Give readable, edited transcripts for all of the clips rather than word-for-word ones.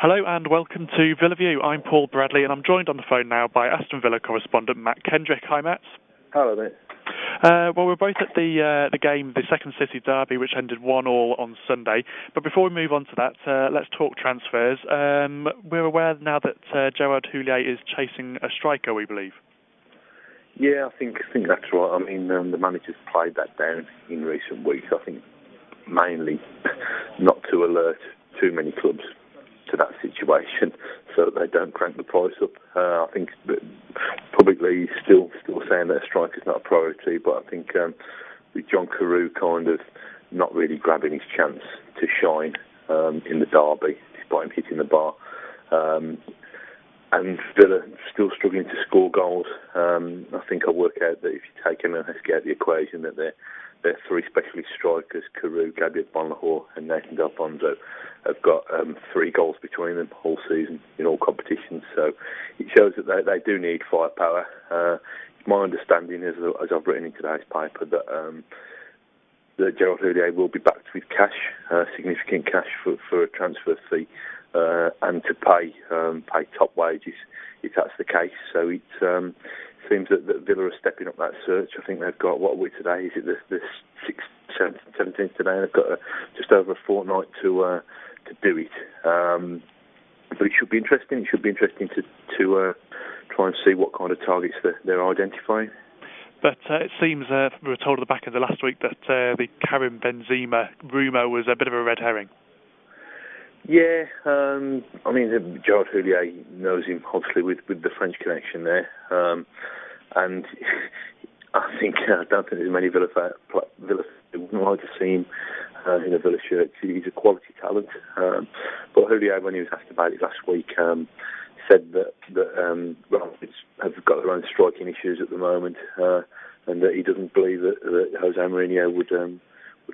Hello and welcome to Villa View. I'm Paul Bradley and I'm joined on the phone now by Aston Villa correspondent Matt Kendrick. Hi Matt. Hello mate. Well, we're both at the game, the Second City derby, which ended 1-1 on Sunday. But before we move on to that, let's talk transfers. We're aware now that Gerard Houllier is chasing a striker, we believe. Yeah, I think that's right. I mean, the manager's played that down in recent weeks. I think mainly not to alert too many clubs to that situation, so that they don't crank the price up. I think that publicly he's still saying that a striker's not a priority, but I think with John Carew kind of not really grabbing his chance to shine in the derby, despite him hitting the bar, and Villa still struggling to score goals. I think I work out that if you take MLSG out of the equation, that their three specialist strikers, Carew, Gabriel Bonlahor and Nathan Del Ponzo, have got 3 goals between them all season in all competitions. So it shows that they do need firepower. It's my understanding, as I've written in today's paper, that Gerard Houllier will be backed with cash, significant cash for a transfer fee, and to pay top wages if that's the case. So it seems that Villa are stepping up that search. I think they've got, what are we today? Is it the 6th, 17th today? They've got just over a fortnight to do it. But it should be interesting. It should be interesting to try and see what kind of targets they're identifying. But it seems, we were told at the back end of last week that the Karim Benzema rumour was a bit of a red herring. Yeah, I mean, Gerard Houllier knows him, obviously, with the French connection there. And I don't think there's many Villa fans who wouldn't like to see him in a Villa shirt. He's a quality talent. But Houllier, when he was asked about it last week, said that have got their own striking issues at the moment, and that he doesn't believe that Jose Mourinho would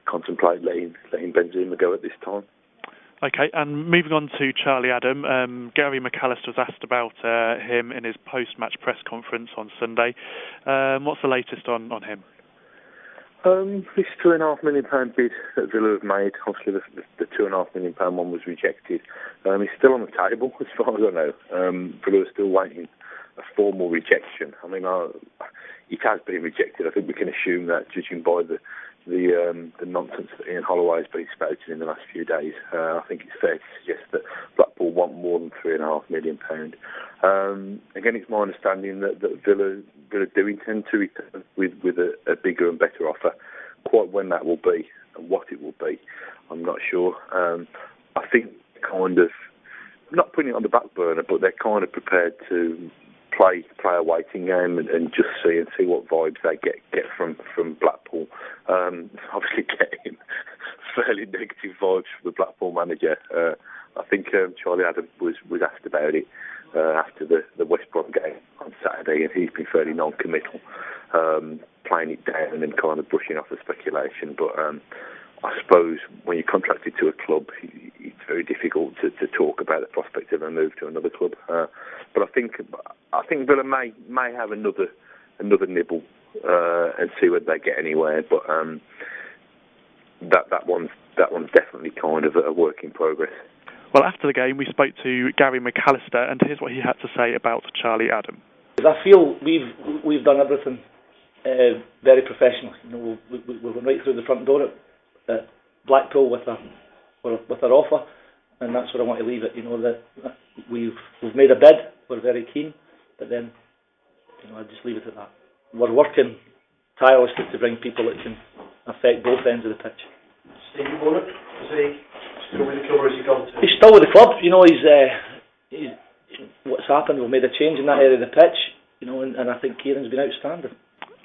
contemplate letting Benzema go at this time. Okay, and moving on to Charlie Adam, Gary McAllister was asked about him in his post-match press conference on Sunday. What's the latest on him? This £2.5 million bid that Villa have made, obviously the £2.5 million one was rejected. It's still on the table, as far as I know. Villa are still waiting a formal rejection. I mean, it has been rejected. I think we can assume that, judging by the nonsense that Ian Holloway has been spouting in the last few days. I think it's fair to suggest that Blackpool want more than £3.5 million. Again, it's my understanding that Villa do intend to return with a bigger and better offer. Quite when that will be and what it will be, I'm not sure. I think kind of, not putting it on the back burner, but they're kind of prepared to play a waiting game and just see what vibes they get from Blackpool. Obviously getting fairly negative vibes from the Blackpool manager. I think Charlie Adam was asked about it after the West Brom game on Saturday, and he's been fairly non-committal, playing it down and kind of brushing off the speculation. But I suppose when you're contracted to a club, it's very difficult to talk about the prospect of a move to another club. But I think Villa may have another nibble and see whether they get anywhere. But that one's definitely kind of a work in progress. Well, after the game, we spoke to Gary McAllister, and here's what he had to say about Charlie Adam. I feel we've done everything very professionally. You know, we went right through the front door at Blackpool with our offer, and that's where I want to leave it. You know, that we've made a bid. We're very keen, but then, you know, I just leave it at that. We're working tirelessly to bring people that can affect both ends of the pitch. Stevie Bullock, is he still with the club, or has he gone to? He's still with the club. You know, he's what's happened. We've made a change in that area of the pitch. You know, and I think Kieran's been outstanding.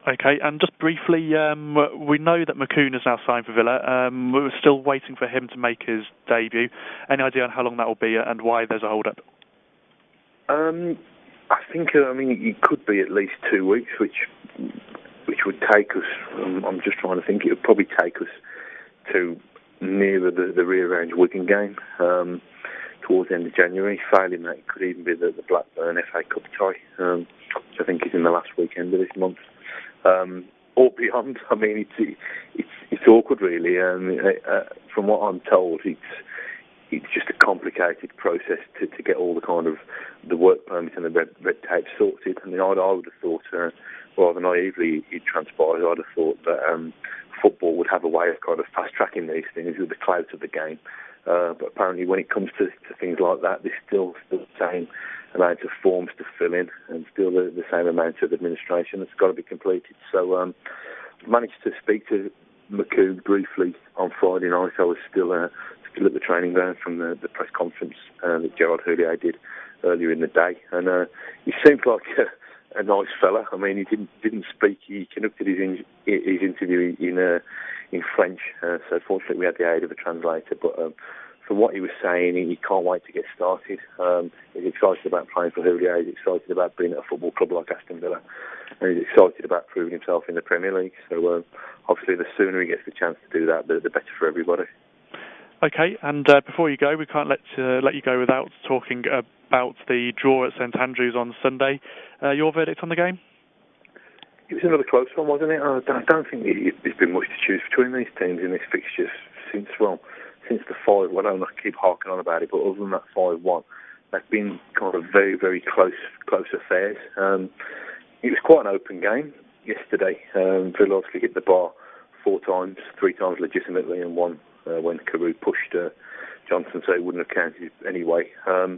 Okay, and just briefly, we know that McCoon is now signed for Villa. We're still waiting for him to make his debut. Any idea on how long that will be and why there's a hold-up? I think, it could be at least 2 weeks, which would take us, I'm just trying to think, it would probably take us to nearer the rearranged Wigan game towards the end of January. Failing that, it could even be the Blackburn FA Cup tie, which I think is in the last weekend of this month. Or beyond. I mean, it's awkward, really. From what I'm told, it's just a complicated process to get all the kind of the work permit and the red tape sorted. I mean, I would have thought, rather naively it transpired, I'd have thought that football would have a way of kind of fast-tracking these things with the clout of the game. But apparently when it comes to things like that, there's still the same amount of forms to fill in and still the same amount of administration that's got to be completed. So managed to speak to McCoo briefly on Friday night. I was still at the training ground from the press conference that Gerard Houllier did earlier in the day, and he seemed like a nice fella. I mean, he didn't speak. He conducted his interview in French, so fortunately we had the aid of a translator. But from what he was saying, he can't wait to get started. He's excited about playing for Houllier. He's excited about being at a football club like Aston Villa, and he's excited about proving himself in the Premier League. So obviously, the sooner he gets the chance to do that, the better for everybody. Okay, and before you go, we can't let you go without talking about the draw at St Andrews on Sunday. Your verdict on the game? It was another close one, wasn't it? I don't think there's been much to choose between these teams in this fixture since the 5-1. I don't keep harking on about it, but other than that 5-1, they've been kind of very, very close affairs. It was quite an open game yesterday. Villa obviously hit the bar 4 times, 3 times legitimately, and 1 when Carew pushed Johnson, so it wouldn't have counted anyway. A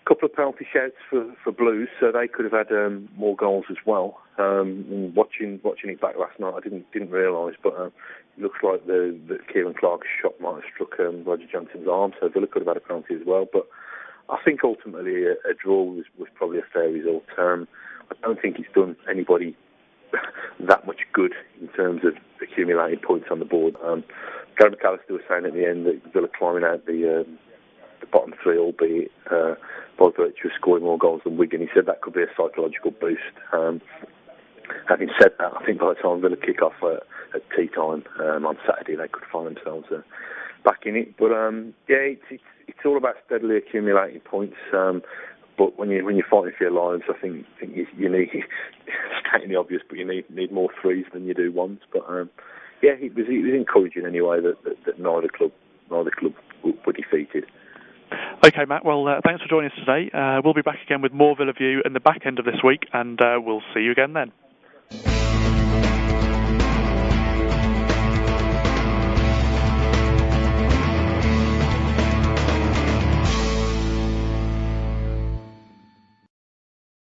couple of penalty shouts for Blues, so they could have had more goals as well. Watching it back last night, I didn't realise, but it looks like the Kieran Clark's shot might have struck Roger Johnson's arm, so Villa could have had a penalty as well. But I think ultimately a draw was probably a fair result. I don't think it's done anybody that much good in terms of accumulating points on the board. Gary McAllister was saying at the end that Villa climbing out the bottom 3, albeit by virtue of scoring more goals than Wigan. He said that could be a psychological boost. Having said that, I think by the time Villa kick off at tea time on Saturday, they could find themselves back in it. But yeah, it's all about steadily accumulating points. But when you're fighting for your lives, I think you need, stating the obvious, but you need more 3s than you do 1s. But yeah, it was encouraging anyway that neither club were defeated. Okay, Matt, well, thanks for joining us today. We'll be back again with more Villa View in the back end of this week, and we'll see you again then.